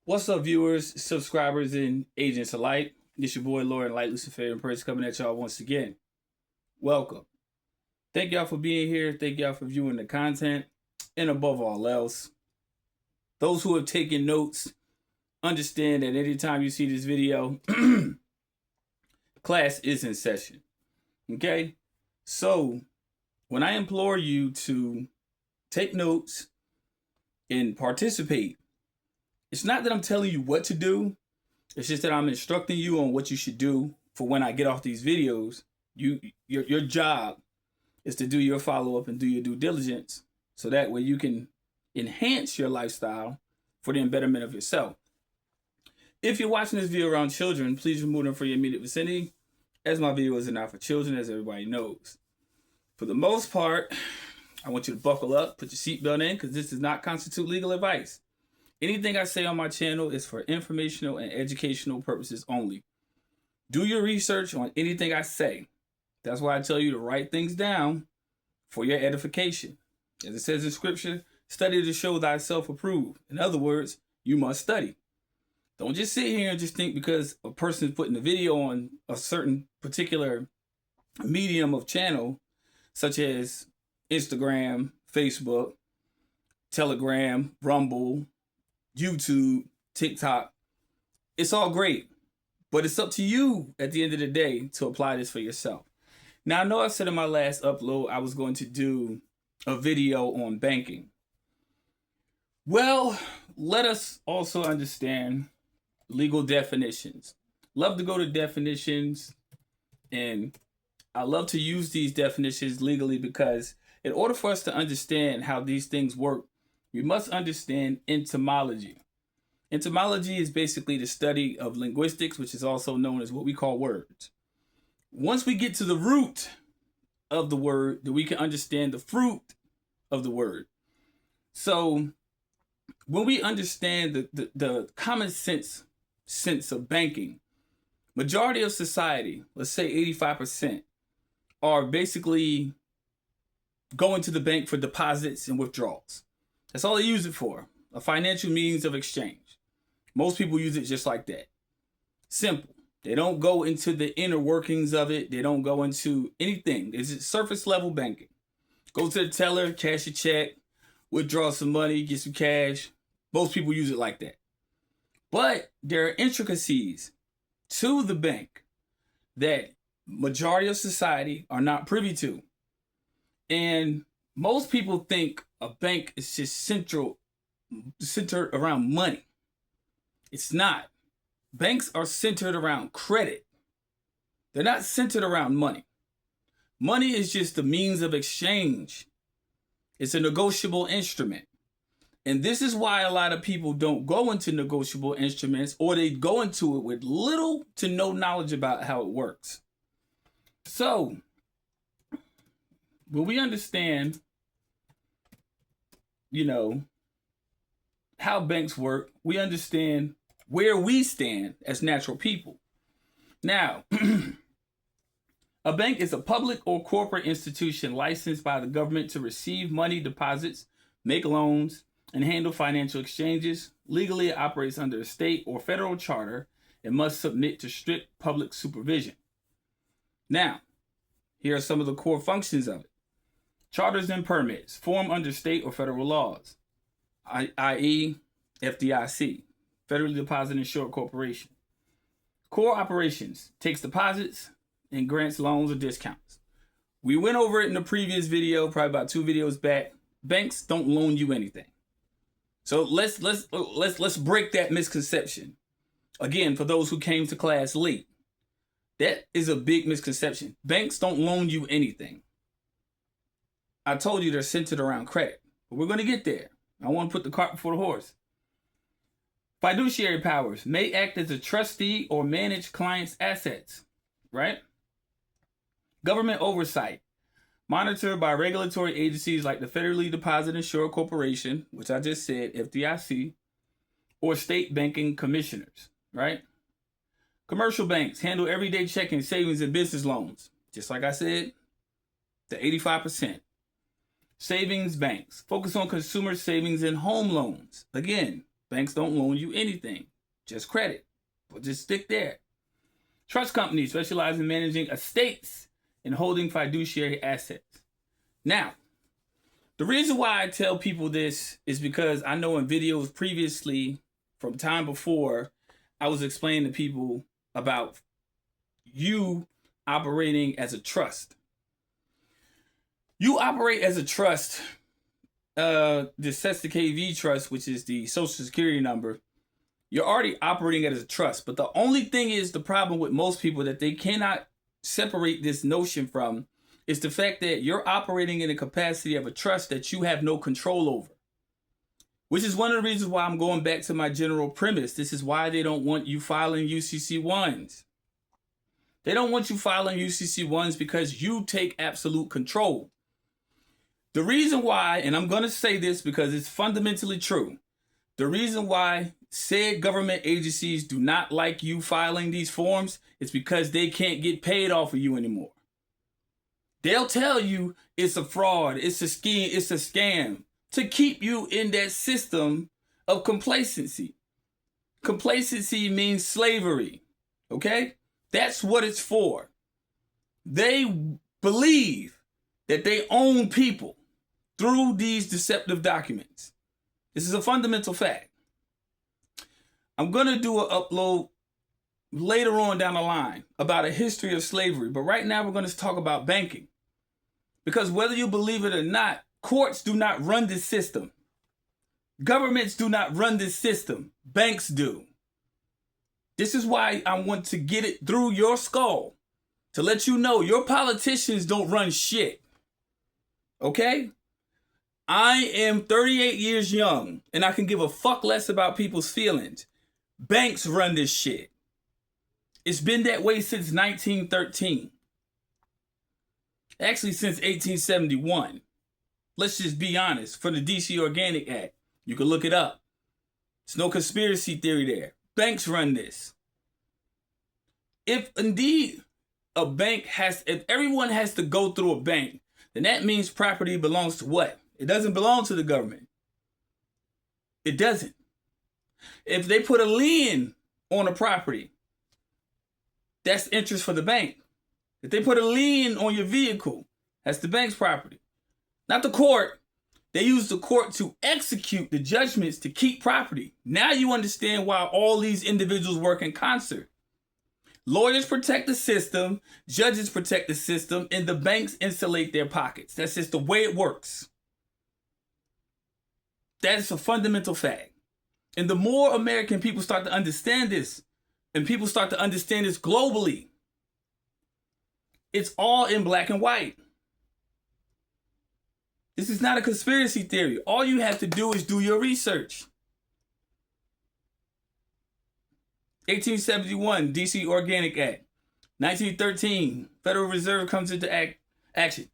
What's up, viewers, subscribers, and agents alike? It's your boy, Light Luciferian Prince, coming at y'all once again. Welcome. Thank y'all for being here. Thank y'all for viewing the content. And above all else, those who have taken notes, understand that anytime you see this video, class is in session. Okay? So, when I implore you to take notes and participate, it's not that I'm telling you what to do. It's just that I'm instructing you on what you should do for when I get off these videos. Your job is to do your follow-up and do your due diligence so that way you can enhance your lifestyle for the betterment of yourself. If you're watching this video around children, please remove them from your immediate vicinity, as my videos are not for children, as everybody knows. For the most part, I want you to buckle up, put your seatbelt in, because this does not constitute legal advice. Anything I say on my channel is for informational and educational purposes only. Do your research on anything I say. That's why I tell you to write things down for your edification. As it says in scripture, study to show thyself approved. In other words, you must study. Don't just sit here and just think because a person is putting a video on a certain particular medium of channel, such as Instagram, Facebook, Telegram, Rumble, YouTube, TikTok. It's all great, but it's up to you at the end of the day to apply this for yourself. Now, I know I said in my last upload I was going to do a video on banking. Well, let us also understand legal definitions. Love to go to definitions, and I love to use these definitions legally because in order for us to understand how these things work, we must understand etymology. Etymology is basically the study of linguistics, which is also known as what we call words. Once we get to the root of the word, then we can understand the fruit of the word. So when we understand the common sense of banking, majority of society, let's say 85%, are basically going to the bank for deposits and withdrawals. That's all they use it for, a financial means of exchange. Most people use it just like that. Simple. They don't go into the inner workings of it. They don't go into anything. It's surface level banking. Go to the teller, cash your check, withdraw some money, get some cash. Most people use it like that. But there are intricacies to the bank that majority of society are not privy to. And most people think a bank is just centered around money. It's not. Banks are centered around credit. They're not centered around money. Money is just a means of exchange. It's a negotiable instrument. And this is why a lot of people don't go into negotiable instruments, or they go into it with little to no knowledge about how it works. So, when we understand, how banks work, we understand where we stand as natural people. Now, a bank is a public or corporate institution licensed by the government to receive money deposits, make loans, and handle financial exchanges. Legally, it operates under a state or federal charter and must submit to strict public supervision. Now, here are some of the core functions of it. Charters and permits form under state or federal laws, i.e. FDIC, Federally Deposit Insured Corporation. Core operations takes deposits and grants loans or discounts. We went over it in the previous video, probably about 2 videos back. Banks don't loan you anything. So let's break that misconception. Again, for those who came to class late, that is a big misconception. Banks don't loan you anything. I told you they're centered around credit, but we're going to get there. I want to put the cart before the horse. Fiduciary powers may act as a trustee or manage clients' assets, right? Government oversight, monitored by regulatory agencies like the Federally Deposit Insured Corporation, which I just said, FDIC, or state banking commissioners, right? Commercial banks handle everyday checking, savings, and business loans. Just like I said, the 85%. Savings banks focus on consumer savings and home loans. Again, Banks don't loan you anything, just credit. But just stick there. Trust companies specialize in managing estates and holding fiduciary assets. Now, the reason why I tell people this is because I know in videos previously, from time before, I was explaining to people about you operating as a trust. You operate as a trust. The SESTA KV trust, which is the Social Security number, you're already operating as a trust. But the only thing is, the problem with most people that they cannot separate this notion from is the fact that you're operating in the capacity of a trust that you have no control over. Which is one of the reasons why I'm going back to my general premise. This is why they don't want you filing UCC1s. They don't want you filing UCC1s because you take absolute control. The reason why, and I'm going to say this because it's fundamentally true, the reason why said government agencies do not like you filing these forms is because they can't get paid off of you anymore. They'll tell you it's a fraud, it's a scheme, it's a scam to keep you in that system of complacency. Complacency means slavery, okay? That's what it's for. They believe that they own people through these deceptive documents. This is a fundamental fact. I'm going to do an upload later on down the line about a history of slavery, but right now we're going to talk about banking. Because whether you believe it or not, courts do not run this system. Governments do not run this system. Banks do. This is why I want to get it through your skull to let you know your politicians don't run shit. Okay? I am 38 years young and I can give a fuck less about people's feelings. Banks run this shit. It's been that way since 1913. Actually, since 1871. Let's just be honest. For the DC Organic Act. You can look it up. There's no conspiracy theory there. Banks run this. If indeed a bank if everyone has to go through a bank, then that means property belongs to what? It doesn't belong to the government. It doesn't. If they put a lien on a property, that's interest for the bank. If they put a lien on your vehicle, that's the bank's property. Not the court. They use the court to execute the judgments to keep property. Now you understand why all these individuals work in concert. Lawyers protect the system, judges protect the system, and the banks insulate their pockets. That's just the way it works. That is a fundamental fact. And the more American people start to understand this, and people start to understand this globally, it's all in black and white. This is not a conspiracy theory. All you have to do is do your research. 1871, DC Organic Act. 1913, Federal Reserve comes into action.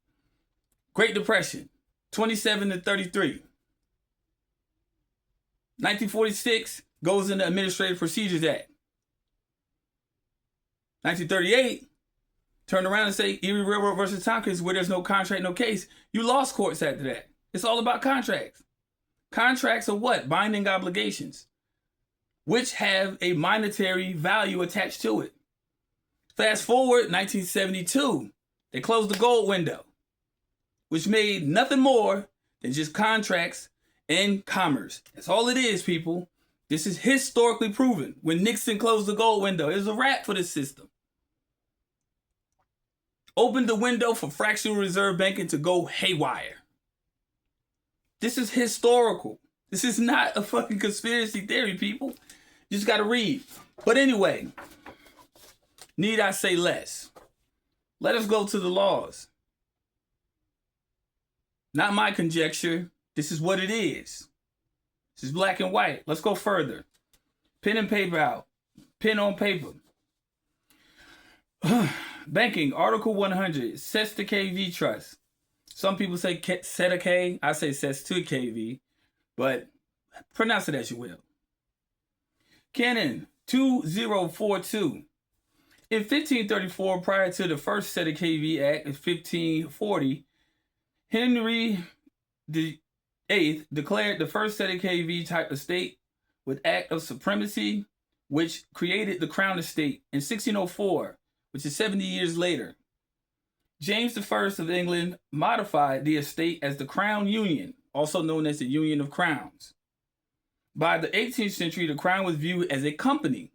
Great Depression, 27 to 33. 1946 goes into Administrative Procedures Act. 1938, turn around and say Erie Railroad versus Tompkins, where there's no contract, no case. You lost courts after that. It's all about contracts. Contracts are what? Binding obligations, which have a monetary value attached to it. Fast forward, 1972, they closed the gold window, which made nothing more than just contracts and commerce. That's all it is, people. This is historically proven. When Nixon closed the gold window, it was a wrap for the system. Opened the window for fractional reserve banking to go haywire. This is historical. This is not a fucking conspiracy theory, people. You just got to read. But anyway, need I say less? Let us go to the laws. Not my conjecture. This is what it is. This is black and white. Let's go further. Pen and paper out. Pen on paper. Banking, Article 100, SESTA KV Trust. Some people say SETA K. I say SESTA KV. But pronounce it as you will. Canon 2042. In 1534, prior to the first SETA KV Act of 1540, Henry VIII declared the first SETA KV type estate with Act of Supremacy, which created the Crown Estate in 1604, which is 70 years later. James I of England modified the estate as the Crown Union, also known as the Union of Crowns. By the 18th century, the crown was viewed as a company.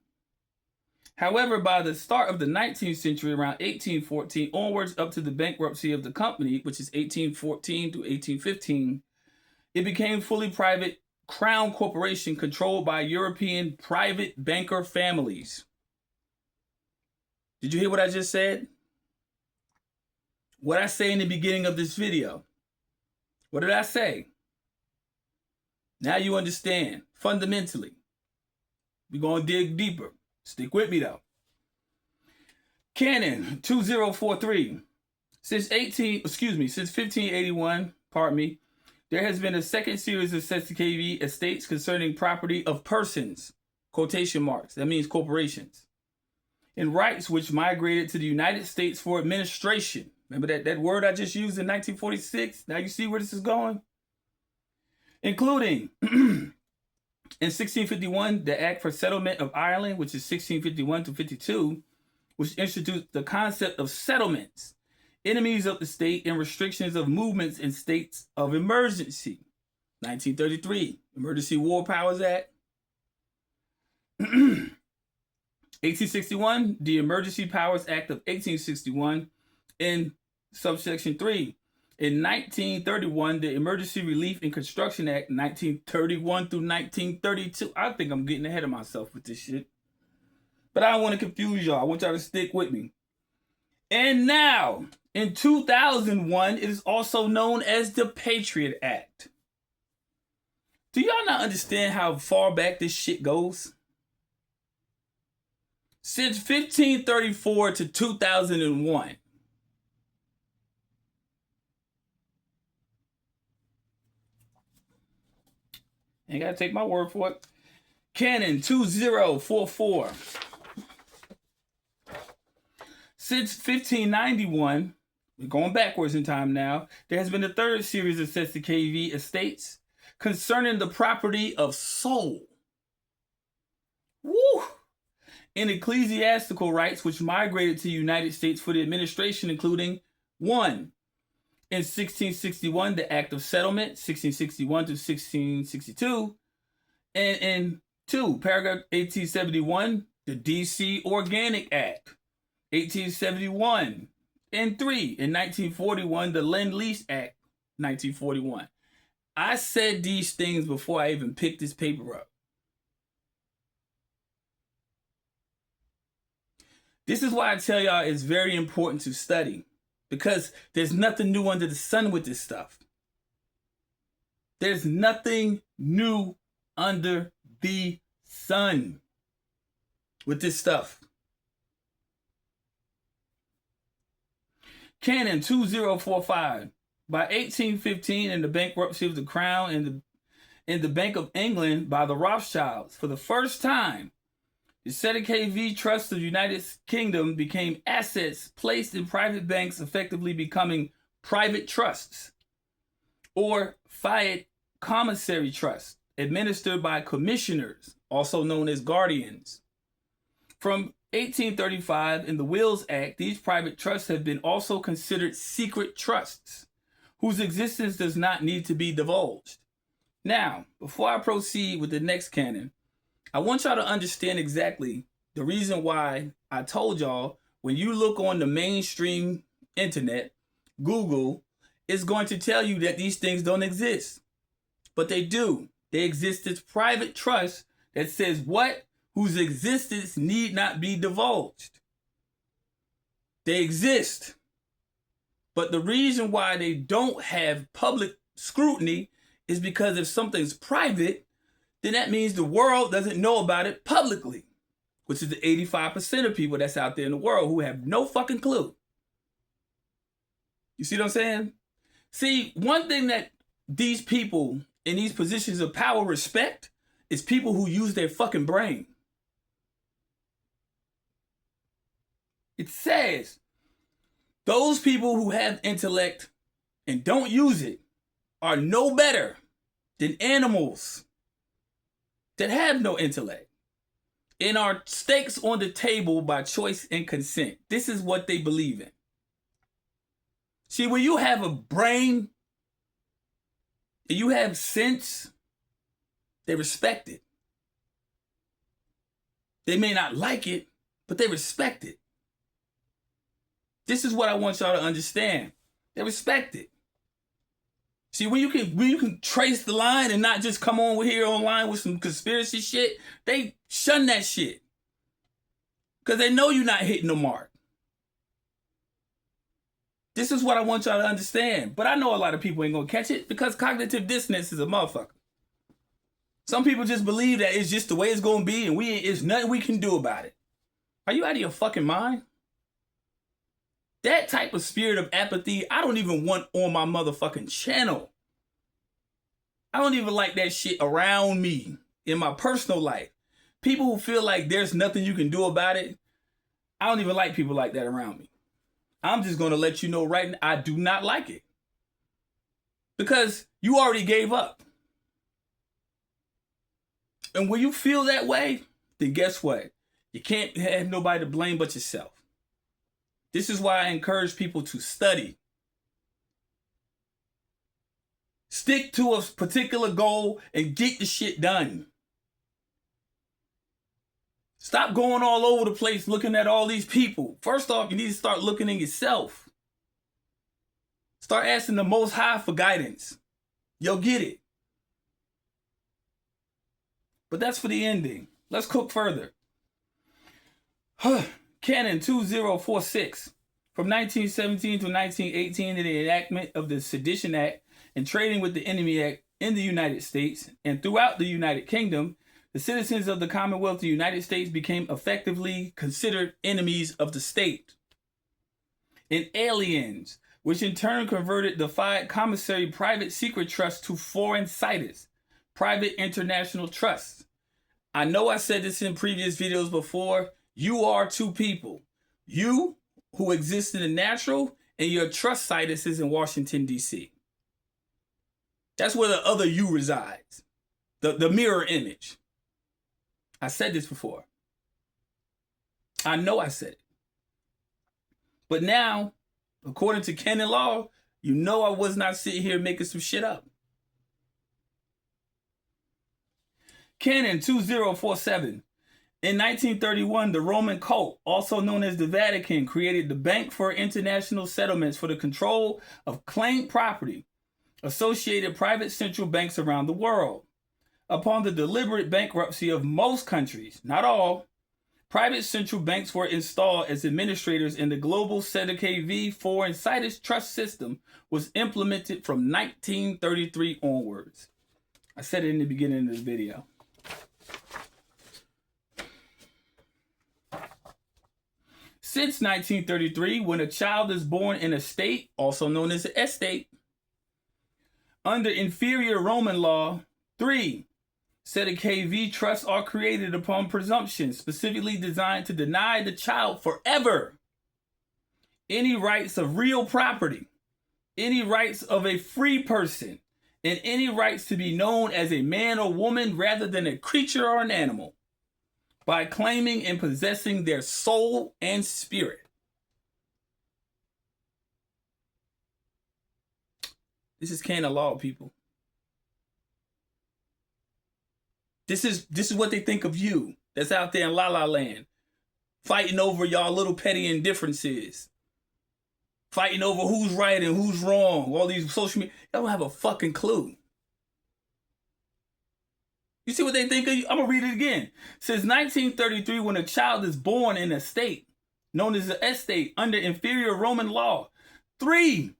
However, by the start of the 19th century, around 1814 onwards up to the bankruptcy of the company, which is 1814 to 1815, it became fully private crown corporation controlled by European private banker families. Did you hear what I just said? What I say in the beginning of this video? What did I say? Now you understand, fundamentally. We're going to dig deeper. Stick with me though. Canon 2043. Since 1581, there has been a second series of CKV estates concerning property of persons, quotation marks, that means corporations, and rights which migrated to the United States for administration. Remember that word I just used in 1946? Now you see where this is going? Including in 1651, the Act for Settlement of Ireland, which is 1651 to 52, which introduced the concept of settlements, enemies of the state, and restrictions of movements in states of emergency. 1933, Emergency War Powers Act. 1861, the Emergency Powers Act of 1861, in subsection 3. In 1931, the Emergency Relief and Construction Act, 1931 through 1932. I think I'm getting ahead of myself with this shit. But I don't want to confuse y'all. I want y'all to stick with me. And now, in 2001, it is also known as the Patriot Act. Do y'all not understand how far back this shit goes? Since 1534 to 2001. Ain't gotta take my word for it. Canon 2044. Since 1591, we're going backwards in time now, there has been a third series of KV estates concerning the property of soul. Woo! And ecclesiastical rights which migrated to the United States for the administration, including 1. In 1661, the Act of Settlement, 1661 to 1662. And in 2, paragraph 1871, the D.C. Organic Act, 1871. And 3, in 1941, the Lend-Lease Act, 1941. I said these things before I even picked this paper up. This is why I tell y'all it's very important to study. Because there's nothing new under the sun with this stuff. There's nothing new under the sun with this stuff. Canon 2045. By 1815, in the bankruptcy of the Crown and the Bank of England by the Rothschilds, for the first time, the KV Trust of the United Kingdom became assets placed in private banks, effectively becoming private trusts, or fiat commissary trusts, administered by commissioners, also known as guardians. From 1835, in the Wills Act, these private trusts have been also considered secret trusts, whose existence does not need to be divulged. Now, before I proceed with the next canon, I want y'all to understand exactly the reason why I told y'all when you look on the mainstream internet, Google is going to tell you that these things don't exist. But they do. They exist as private trusts that says what? Whose existence need not be divulged. They exist. But the reason why they don't have public scrutiny is because if something's private, then that means the world doesn't know about it publicly, which is the 85% of people that's out there in the world who have no fucking clue. You see what I'm saying? See, one thing that these people in these positions of power respect is people who use their fucking brain. It says those people who have intellect and don't use it are no better than animals. that have no intellect and are stakes on the table by choice and consent. This is what they believe in. See, when you have a brain and you have sense, they respect it. They may not like it, but they respect it. This is what I want y'all to understand. They respect it. See, when you can trace the line and not just come on here online with some conspiracy shit, they shun that shit. Because they know you're not hitting the mark. This is what I want y'all to understand. But I know a lot of people ain't gonna catch it because cognitive dissonance is a motherfucker. Some people just believe that it's just the way it's gonna be and it's nothing we can do about it. Are you out of your fucking mind? That type of spirit of apathy, I don't even want on my motherfucking channel. I don't even like that shit around me in my personal life. People who feel like there's nothing you can do about it, I don't even like people like that around me. I'm just going to let you know right now, I do not like it. Because you already gave up. And when you feel that way, then guess what? You can't have nobody to blame but yourself. This is why I encourage people to study. Stick to a particular goal and get the shit done. Stop going all over the place looking at all these people. First off, you need to start looking in yourself. Start asking the Most High for guidance. You'll get it. But that's for the ending. Let's cook further. Canon 2046. From 1917 to 1918, in the enactment of the Sedition Act and Trading with the Enemy Act in the United States and throughout the United Kingdom, the citizens of the Commonwealth of the United States became effectively considered enemies of the state and aliens, which in turn converted the fiat commissary private secret trust to foreign situs, private international trusts. I know I said this in previous videos before. You are two people. You who exist in the natural and your trust situs is in Washington, D.C. That's where the other you resides. The mirror image. I said this before. I know I said it. But now, according to canon law, you know I was not sitting here making some shit up. Canon 2047. In 1931, the Roman cult, also known as the Vatican, created the Bank for International Settlements for the control of claimed property, associated private central banks around the world. Upon the deliberate bankruptcy of most countries, not all, private central banks were installed as administrators and the global CEDECAV foreign situs trust system was implemented from 1933 onwards. I said it in the beginning of the video. Since 1933, when a child is born in a state, also known as an estate, under inferior Roman law, 3 CEDECAV trusts are created upon presumption, specifically designed to deny the child forever any rights of real property, any rights of a free person, and any rights to be known as a man or woman rather than a creature or an animal, by claiming and possessing their soul and spirit. This is canon law, people. This is what they think of you that's out there in La La Land, fighting over y'all little petty indifferences, fighting over who's right and who's wrong. All these social media, y'all don't have a fucking clue. You see what they think of you? I'm going to read it again. Since 1933, when a child is born in a state known as an estate under inferior Roman law, 3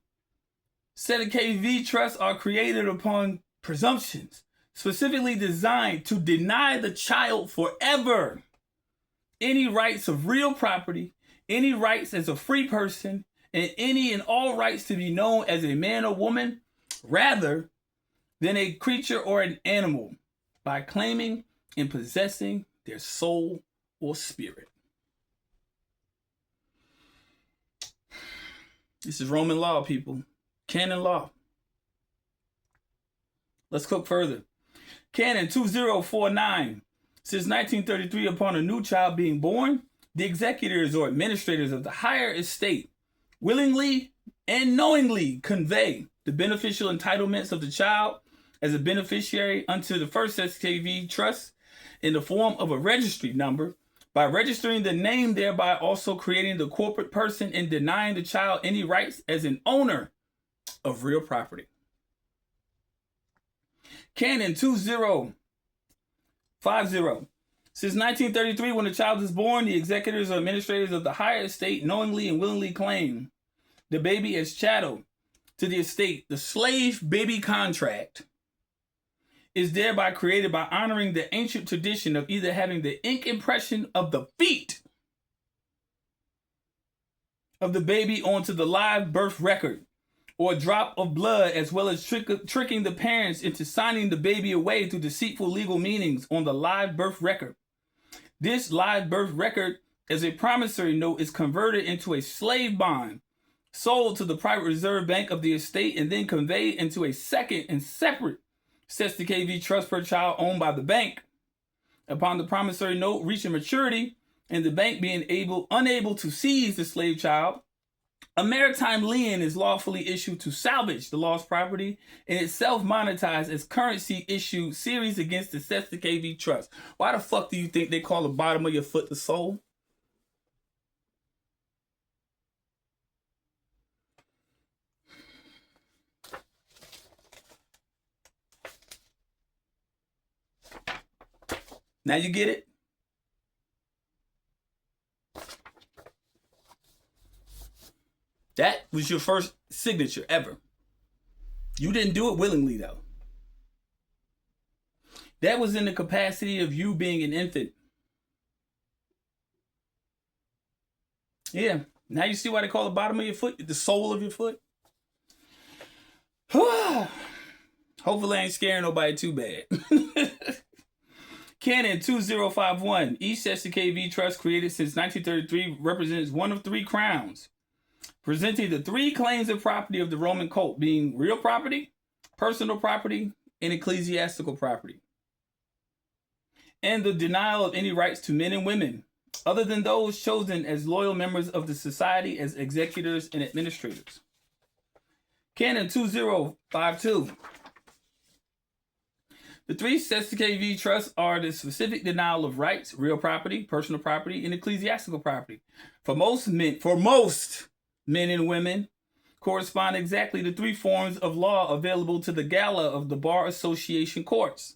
CEDECAV trusts are created upon presumptions, specifically designed to deny the child forever any rights of real property, any rights as a free person, and any and all rights to be known as a man or woman rather than a creature or an animal, by claiming and possessing their soul or spirit. This is Roman law, people. Canon law. Let's cook further. Canon 2049. Since 1933, upon a new child being born, the executors or administrators of the higher estate willingly and knowingly convey the beneficial entitlements of the child as a beneficiary unto the first SKV trust in the form of a registry number, by registering the name, thereby also creating the corporate person and denying the child any rights as an owner of real property. Canon 2050. Since 1933, when the child is born, the executors or administrators of the higher estate knowingly and willingly claim the baby as chattel to the estate. The slave baby contract is thereby created by honoring the ancient tradition of either having the ink impression of the feet of the baby onto the live birth record, or a drop of blood, as well as tricking the parents into signing the baby away through deceitful legal meanings on the live birth record. This live birth record, as a promissory note, is converted into a slave bond, sold to the private reserve bank of the estate, and then conveyed into a second and separate sets the KV trust per child owned by the bank. Upon the promissory note reaching maturity and the bank being unable to seize the slave child, a maritime lien is lawfully issued to salvage the lost property and itself monetized as currency issued series against the sets the KV trust. Why the fuck do you think they call the bottom of your foot the sole? Now you get it? That was your first signature ever. You didn't do it willingly, though. That was in the capacity of you being an infant. Yeah. Now you see why they call the bottom of your foot the sole of your foot? Hopefully I ain't scaring nobody too bad. Canon 2051. Each SKV trust created since 1933 represents one of three crowns, presenting the three claims of property of the Roman cult, being real property, personal property, and ecclesiastical property, and the denial of any rights to men and women, other than those chosen as loyal members of the society as executors and administrators. Canon 2052. The three sets of KV trusts are the specific denial of rights, real property, personal property, and ecclesiastical property. For most men and women, correspond exactly to three forms of law available to the gala of the Bar Association courts.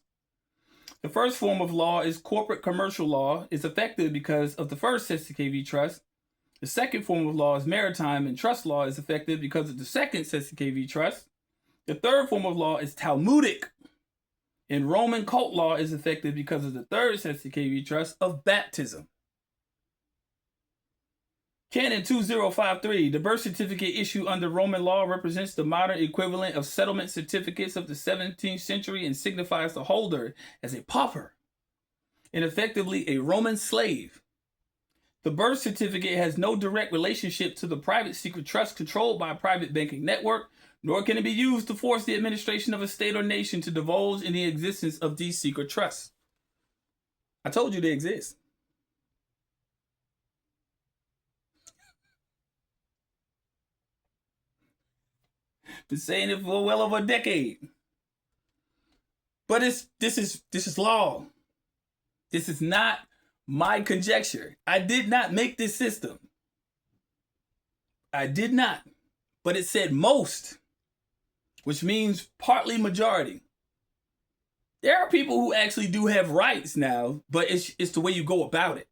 The first form of law is corporate commercial law, is effective because of the first SKV trust. The second form of law is maritime and trust law, is effective because of the second SKV trust. The third form of law is Talmudic, and Roman cult law is effective because of the third SKV trust of baptism. Canon 2053. The birth certificate issued under Roman law represents the modern equivalent of settlement certificates of the 17th century and signifies the holder as a pauper and effectively a Roman slave. The birth certificate has no direct relationship to the private secret trust controlled by a private banking network, nor can it be used to force the administration of a state or nation to divulge in the existence of these secret trusts. I told you they exist. Been saying it for well over a decade. But this is law. This is not my conjecture. I did not make this system. I did not. But it said most, which means partly majority. There are people who actually do have rights now, but it's the way you go about it.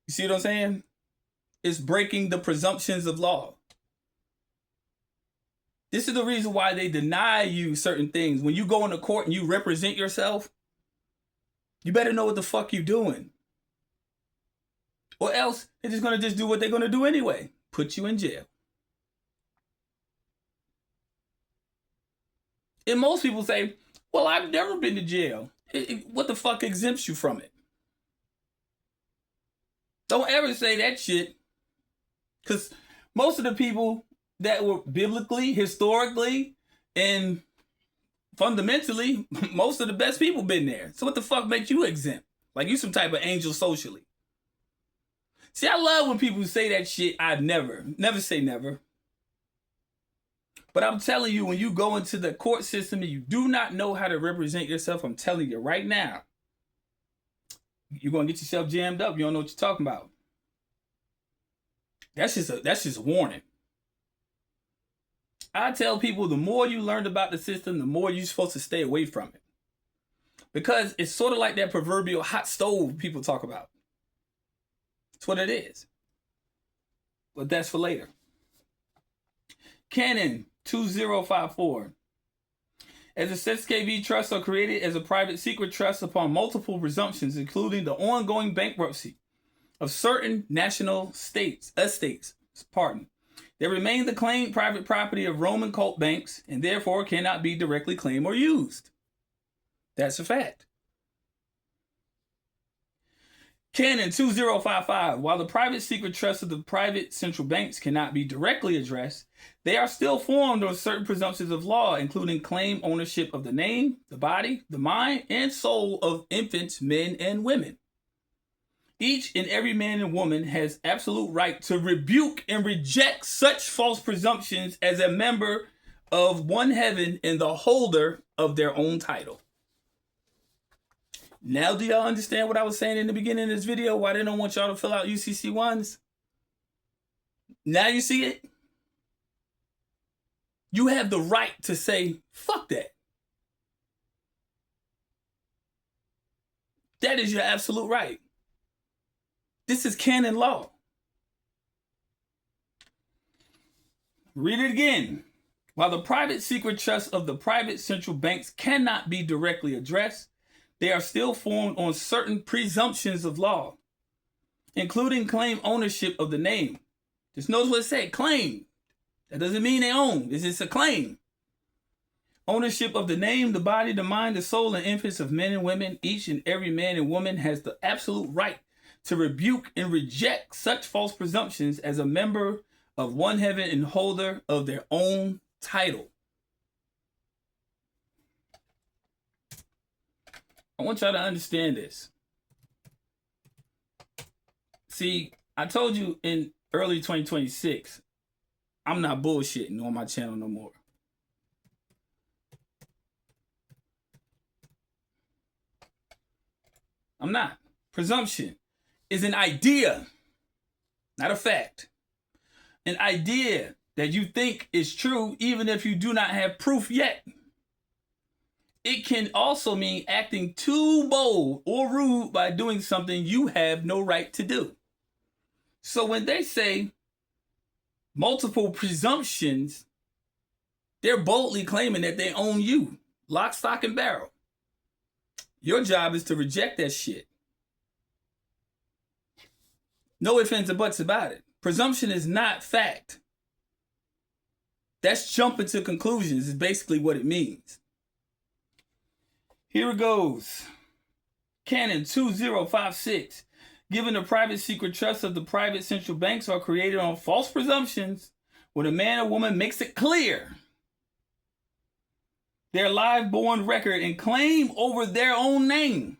You see what I'm saying? It's breaking the presumptions of law. This is the reason why they deny you certain things. When you go into court and you represent yourself, you better know what the fuck you're doing. Or else they're just going to do what they're going to do anyway. Put you in jail. And most people say, well, I've never been to jail. What the fuck exempts you from it? Don't ever say that shit. Because most of the people that were biblically, historically, and fundamentally, most of the best people been there. So what the fuck makes you exempt? Like you some type of angel socially. See, I love when people say that shit. I'd never say never. But I'm telling you, when you go into the court system and you do not know how to represent yourself, I'm telling you right now, you're going to get yourself jammed up. You don't know what you're talking about. That's just a warning. I tell people the more you learn about the system, the more you're supposed to stay away from it. Because it's sort of like that proverbial hot stove people talk about. That's what it is. But that's for later. Canon 2054. As a SKV trusts are created as a private secret trust upon multiple presumptions, including the ongoing bankruptcy of certain national estates, they remain the claimed private property of Roman cult banks and therefore cannot be directly claimed or used. That's a fact. Canon 2055. While the private secret trusts of the private central banks cannot be directly addressed, they are still formed on certain presumptions of law, including claim ownership of the name, the body, the mind, and soul of infants, men, and women. Each and every man and woman has absolute right to rebuke and reject such false presumptions as a member of one heaven and the holder of their own title. Now do y'all understand what I was saying in the beginning of this video? Why they don't want y'all to fill out UCC1s? Now you see it? You have the right to say, fuck that. That is your absolute right. This is canon law. Read it again. While the private secret trusts of the private central banks cannot be directly addressed, they are still formed on certain presumptions of law, including claim ownership of the name. Just notice what it said, claim. That doesn't mean they own. It's just a claim. Ownership of the name, the body, the mind, the soul, and infants of men and women. Each and every man and woman has the absolute right to rebuke and reject such false presumptions as a member of one heaven and holder of their own title. I want y'all to understand this. See, I told you in early 2026, I'm not bullshitting on my channel no more. I'm not. Presumption is an idea, not a fact. An idea that you think is true even if you do not have proof yet. It can also mean acting too bold or rude by doing something you have no right to do. So when they say multiple presumptions, they're boldly claiming that they own you, lock, stock, and barrel. Your job is to reject that shit. No ifs, ands, or buts about it. Presumption is not fact. That's jumping to conclusions is basically what it means. Here it goes. Canon 2056. Given the private secret trusts of the private central banks are created on false presumptions, when a man or woman makes it clear their live-born record and claim over their own name,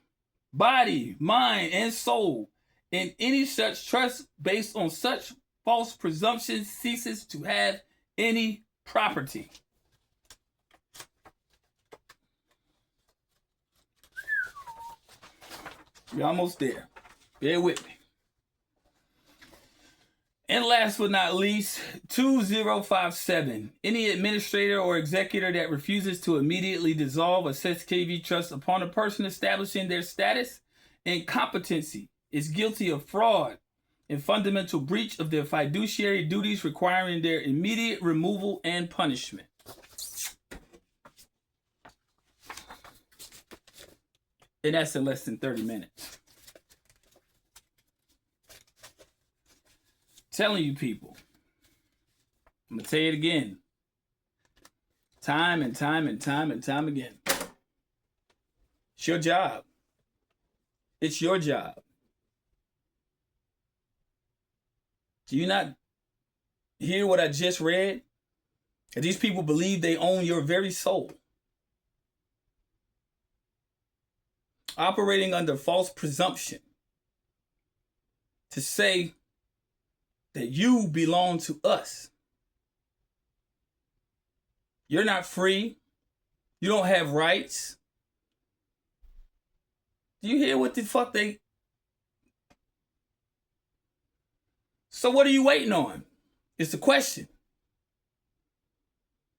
body, mind, and soul, and any such trust based on such false presumptions ceases to have any property. You're almost there. Bear with me. And last but not least, 2057. Any administrator or executor that refuses to immediately dissolve a SKV trust upon a person establishing their status and competency is guilty of fraud and fundamental breach of their fiduciary duties requiring their immediate removal and punishment. And that's in less than 30 minutes. Telling you people, I'm going to tell you it again. Time and time and time and time again. It's your job. It's your job. Do you not hear what I just read? That these people believe they own your very soul. operating under false presumption to say that you belong to us. You're not free. You don't have rights. Do you hear what the fuck they... So what are you waiting on? It's the question.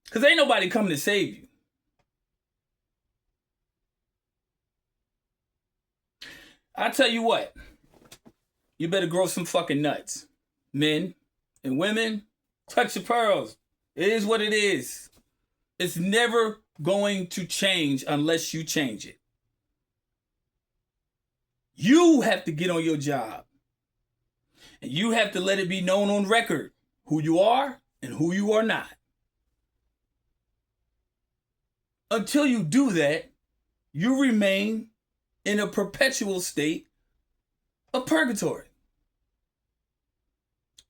Because ain't nobody coming to save you. I tell you what, you better grow some fucking nuts. Men and women, touch your pearls. It is what it is. It's never going to change unless you change it. You have to get on your job. And you have to let it be known on record who you are and who you are not. Until you do that, you remain in a perpetual state of purgatory.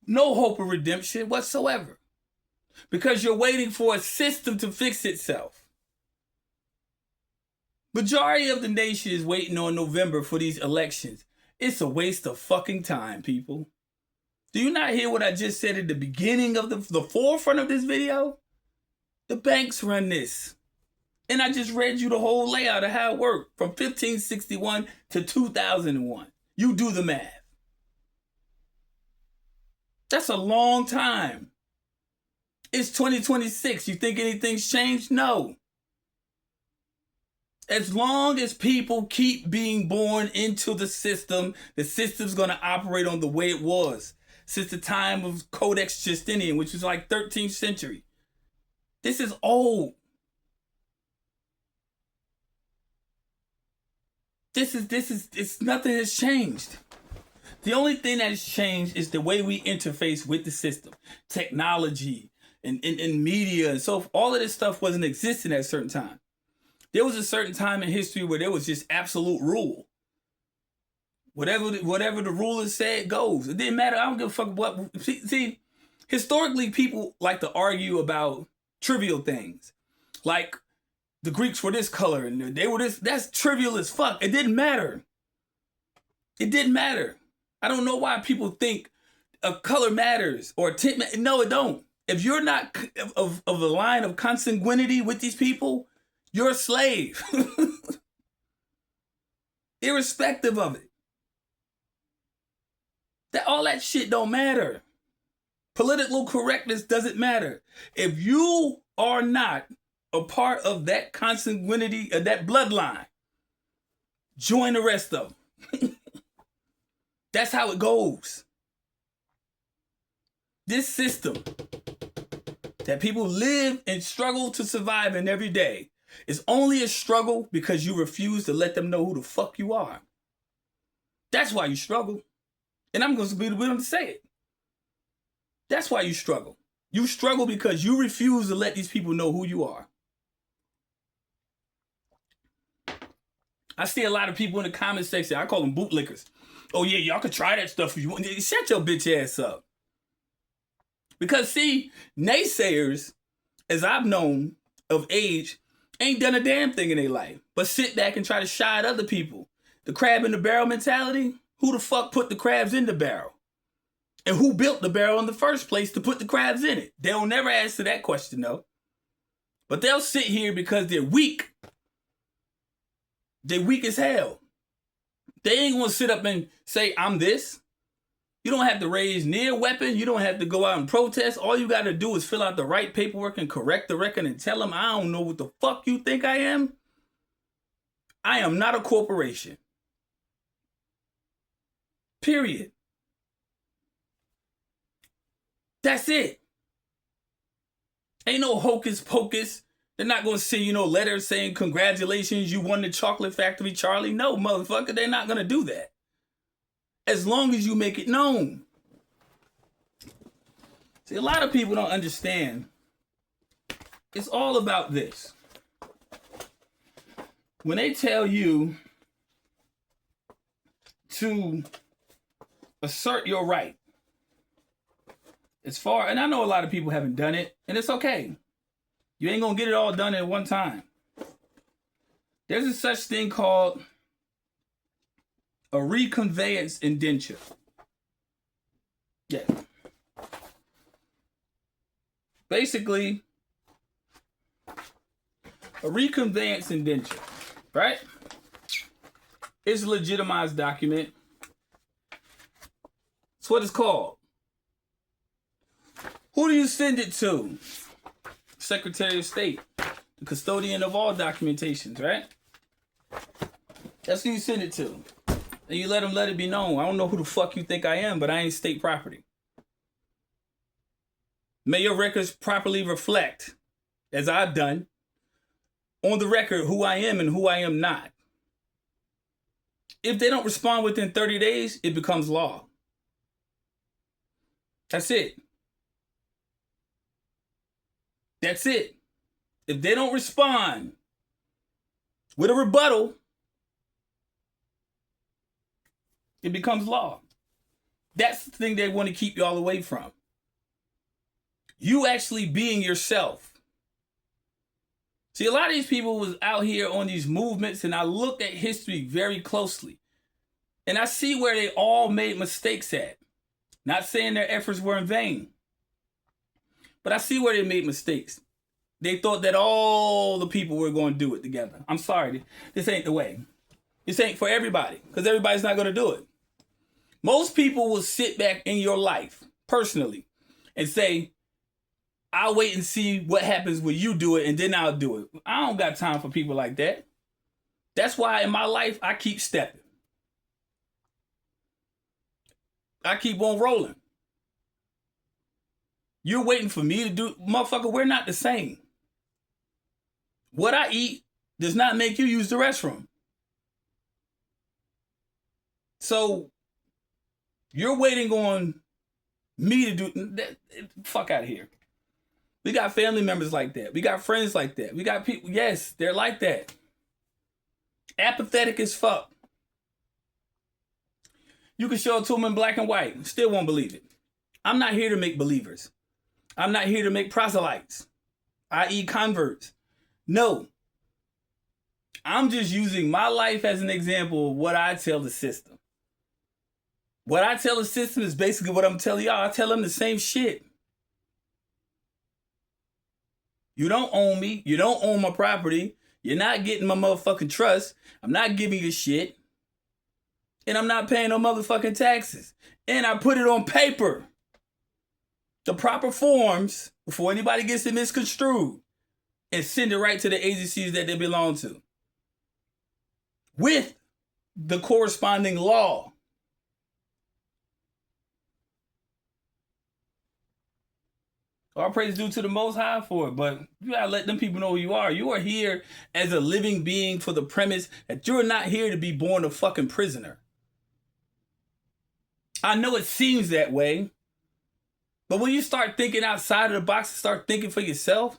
No hope of redemption whatsoever. Because you're waiting for a system to fix itself. Majority of the nation is waiting on November for these elections. It's a waste of fucking time, people. Do you not hear what I just said at the beginning of the forefront of this video? The banks run this. And I just read you the whole layout of how it worked from 1561 to 2001. You do the math. That's a long time. It's 2026. You think anything's changed? No. As long as people keep being born into the system's going to operate on the way it was since the time of Codex Justinian, which was like 13th century. This is old. It's nothing has changed. The only thing that has changed is the way we interface with the system. Technology and media and so all of this stuff wasn't existing at a certain time. There was a certain time in history where there was just absolute rule. Whatever the rulers said goes. It didn't matter. I don't give a fuck what. See, historically, people like to argue about trivial things. Like, the Greeks were this color and they were this. That's trivial as fuck. It didn't matter. It didn't matter. I don't know why people think a color matters or a tint. No, it don't. If you're not of a line of consanguinity with these people, you're a slave. Irrespective of it. All that shit don't matter. Political correctness doesn't matter. If you are not a part of that consanguinity, that bloodline, join the rest of them. That's how it goes. This system that people live and struggle to survive in every day is only a struggle because you refuse to let them know who the fuck you are. That's why you struggle. And I'm going to be the one to say it. That's why you struggle. You struggle because you refuse to let these people know who you are. I see a lot of people in the comment section, I call them bootlickers. Oh yeah, y'all could try that stuff if you want. Shut your bitch ass up. Because see, naysayers, as I've known of age, ain't done a damn thing in their life, but sit back and try to shy at other people. The crab in the barrel mentality, who the fuck put the crabs in the barrel? And who built the barrel in the first place to put the crabs in it? They'll never answer that question though. But they'll sit here because they're weak. They're weak as hell. They ain't gonna sit up and say, I'm this. You don't have to raise near weapon. You don't have to go out and protest. All you gotta do is fill out the right paperwork and correct the record and tell them, I don't know what the fuck you think I am. I am not a corporation. Period. That's it. Ain't no hocus pocus. They're not going to send you no letter saying, congratulations, you won the chocolate factory, Charlie. No, motherfucker, they're not going to do that. As long as you make it known. See, a lot of people don't understand. It's all about this. When they tell you to assert your right, and I know a lot of people haven't done it, and it's okay. You ain't gonna get it all done at one time. There's a such thing called A reconveyance indenture. Yeah. Basically, a reconveyance indenture, right? It's a legitimized document. That's what it's called. Who do you send it to? Secretary of State, the custodian of all documentations, right? That's who you send it to. And you let it be known. I don't know who the fuck you think I am, but I ain't state property. May your records properly reflect, as I've done, on the record who I am and who I am not. If they don't respond within 30 days, it becomes law. That's it. That's it. If they don't respond with a rebuttal, it becomes law. That's the thing they want to keep y'all away from. You actually being yourself. See, a lot of these people was out here on these movements, and I looked at history very closely. And I see where they all made mistakes at. Not saying their efforts were in vain. But I see where they made mistakes. They thought that all the people were going to do it together. I'm sorry. This ain't the way. This ain't for everybody, because everybody's not going to do it. Most people will sit back in your life, personally, and say, I'll wait and see what happens when you do it, and then I'll do it. I don't got time for people like that. That's why in my life, I keep stepping. I keep on rolling. You're waiting for me to do, motherfucker, we're not the same. What I eat does not make you use the restroom. So you're waiting on me to do that. Fuck out of here. We got family members like that. We got friends like that. We got people, yes, they're like that. Apathetic as fuck. You can show it to them in black and white. Still won't believe it. I'm not here to make believers. I'm not here to make proselytes, i.e. converts. No. I'm just using my life as an example of what I tell the system. What I tell the system is basically what I'm telling y'all. I tell them the same shit. You don't own me. You don't own my property. You're not getting my motherfucking trust. I'm not giving you shit. And I'm not paying no motherfucking taxes. And I put it on paper. The proper forms before anybody gets it misconstrued. And send it right to the agencies that they belong to. With the corresponding law. All praise due to the Most High for it, but you gotta let them people know who you are. You are here as a living being for the premise that you're not here to be born a fucking prisoner. I know it seems that way, but when you start thinking outside of the box and start thinking for yourself,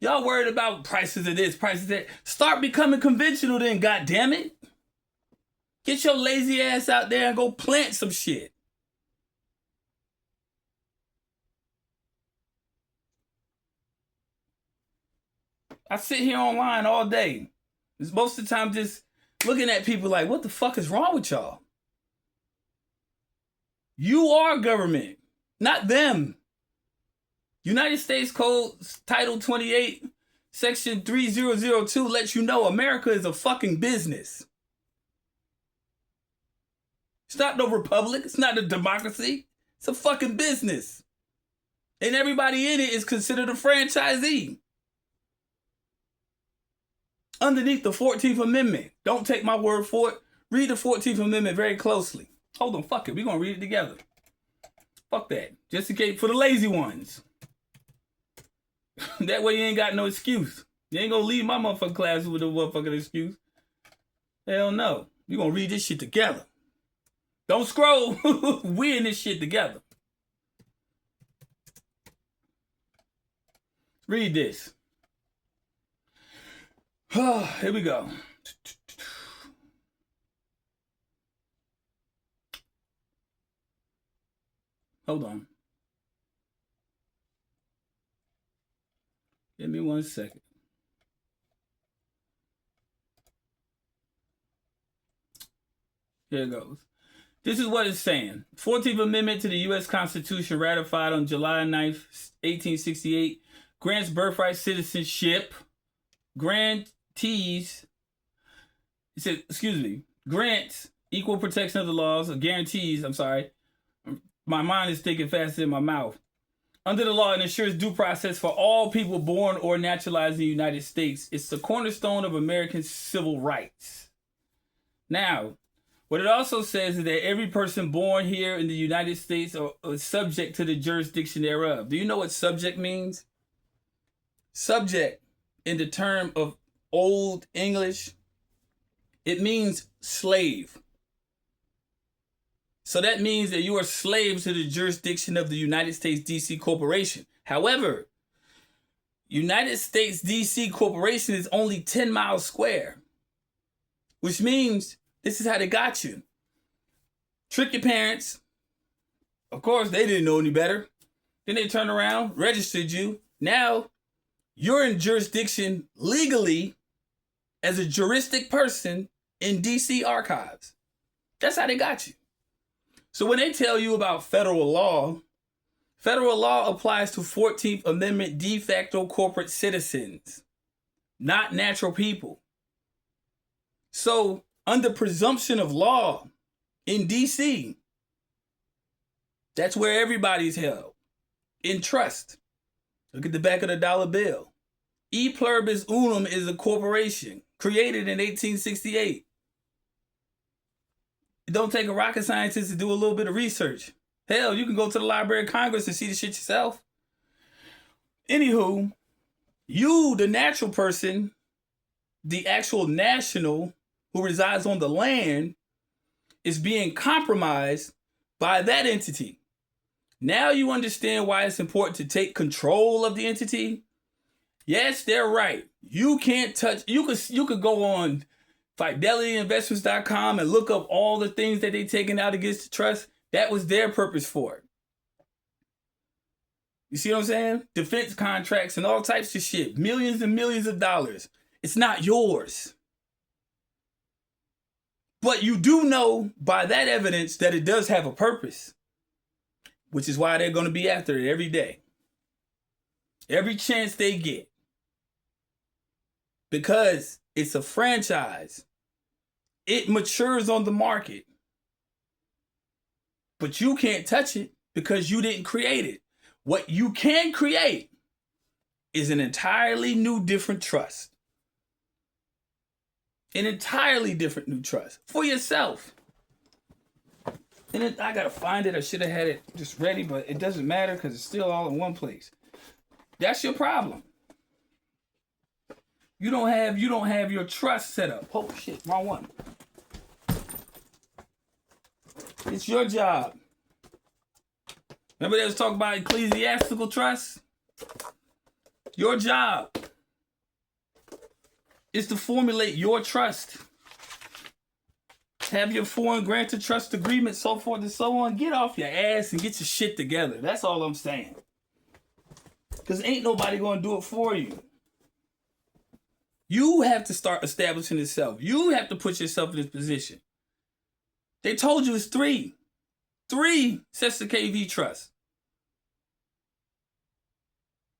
y'all worried about prices of this, prices of that. Start becoming conventional then, goddammit. Get your lazy ass out there and go plant some shit. I sit here online all day. It's most of the time just looking at people like, what the fuck is wrong with y'all? You are government, not them. United States Code Title 28, Section 3002 lets you know America is a fucking business. It's not no republic. It's not a democracy. It's a fucking business. And everybody in it is considered a franchisee. Underneath the 14th Amendment. Don't take my word for it. Read the 14th Amendment very closely. Hold on, fuck it. We're going to read it together. Fuck that. Just in case for the lazy ones. That way you ain't got no excuse. You ain't going to leave my motherfucking class with a motherfucking excuse. Hell no. We're going to read this shit together. Don't scroll. We in this shit together. Read this. Here we go. Hold on. Give me 1 second. Here it goes. This is what it's saying. 14th Amendment to the U.S. Constitution ratified on July 9th, 1868, grants birthright citizenship, grants equal protection of the laws, or guarantees, I'm sorry. My mind is thinking faster than my mouth. Under the law, it ensures due process for all people born or naturalized in the United States. It's the cornerstone of American civil rights. Now, what it also says is that every person born here in the United States is subject to the jurisdiction thereof. Do you know what subject means? Subject, in the term of Old English, it means slave. So that means that you are slaves to the jurisdiction of the United States D.C. Corporation. However, United States D.C. Corporation is only 10 miles square, which means this is how they got you. Trick your parents. Of course, they didn't know any better. Then they turned around, registered you. Now, you're in jurisdiction legally as a juristic person in D.C. archives. That's how they got you. So when they tell you about federal law applies to 14th Amendment de facto corporate citizens, not natural people. So under presumption of law in D.C., that's where everybody's held, in trust. Look at the back of the dollar bill. E pluribus unum is a corporation created in 1868. It don't take a rocket scientist to do a little bit of research. Hell, you can go to the Library of Congress and see the shit yourself. Anywho, you, the natural person, the actual national who resides on the land, is being compromised by that entity. Now you understand why it's important to take control of the entity? Yes, they're right. You can't touch, you could go on FidelityInvestments.com and look up all the things that they taken out against the trust. That was their purpose for it. You see what I'm saying? Defense contracts and all types of shit. Millions and millions of dollars. It's not yours. But you do know by that evidence that it does have a purpose, which is why they're going to be after it every day. Every chance they get. Because it's a franchise. It matures on the market. But you can't touch it because you didn't create it. What you can create is an entirely new, different trust. An entirely different new trust for yourself. And I gotta find it. I should have had it just ready, but it doesn't matter because it's still all in one place. That's your problem. You don't have your trust set up. Oh shit, wrong one. It's your job. Remember they was talking about ecclesiastical trust? Your job is to formulate your trust. Have your foreign granted trust agreement, so forth and so on. Get off your ass and get your shit together. That's all I'm saying. Because ain't nobody going to do it for you. You have to start establishing yourself. You have to put yourself in this position. They told you it's 3. 3 sets the KV trust.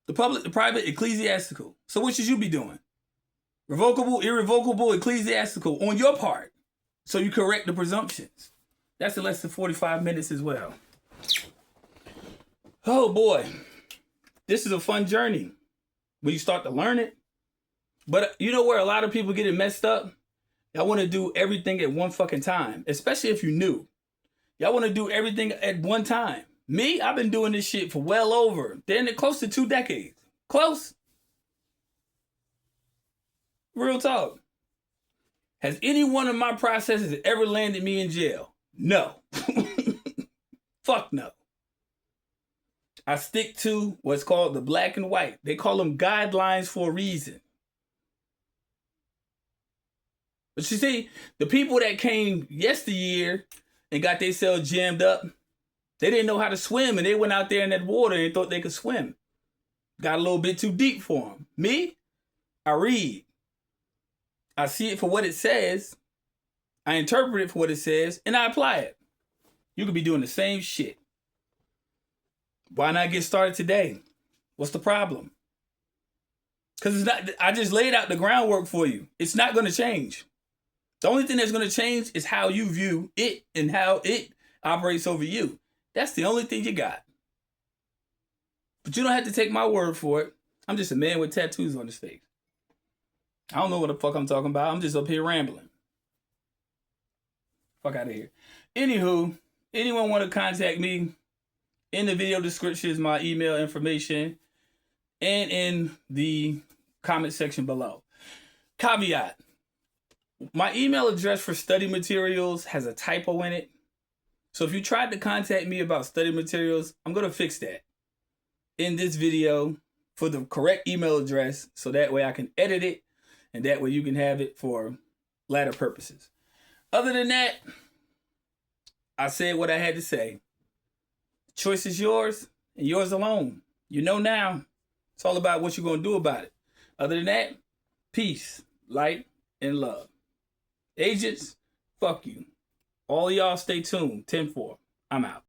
The public, the private, ecclesiastical. So what should you be doing? Revocable, irrevocable, ecclesiastical on your part. So you correct the presumptions. That's in less than 45 minutes as well. Oh boy. This is a fun journey when you start to learn it. But you know where a lot of people get it messed up? Y'all want to do everything at one fucking time, especially if you're new. Y'all want to do everything at one time. Me, I've been doing this shit for well over, close to 2 decades. Close. Real talk. Has any one of my processes ever landed me in jail? No. Fuck no. I stick to what's called the black and white. They call them guidelines for a reason. But you see, the people that came yesteryear and got themselves jammed up, they didn't know how to swim and they went out there in that water and thought they could swim. Got a little bit too deep for them. Me, I read. I see it for what it says. I interpret it for what it says, and I apply it. You could be doing the same shit. Why not get started today? What's the problem? Because it's not. I just laid out the groundwork for you. It's not going to change. The only thing that's going to change is how you view it and how it operates over you. That's the only thing you got. But you don't have to take my word for it. I'm just a man with tattoos on his face. I don't know what the fuck I'm talking about. I'm just up here rambling. Fuck out of here. Anywho, anyone want to contact me? In the video description is my email information, and in the comment section below. Caveat. My email address for study materials has a typo in it. So if you tried to contact me about study materials, I'm going to fix that in this video for the correct email address, so that way I can edit it, and that way you can have it for latter purposes. Other than that, I said what I had to say. Choice is yours and yours alone. You know now. It's all about what you're going to do about it. Other than that, peace, light, and love. Agents, fuck you. All y'all stay tuned. 10-4. I'm out.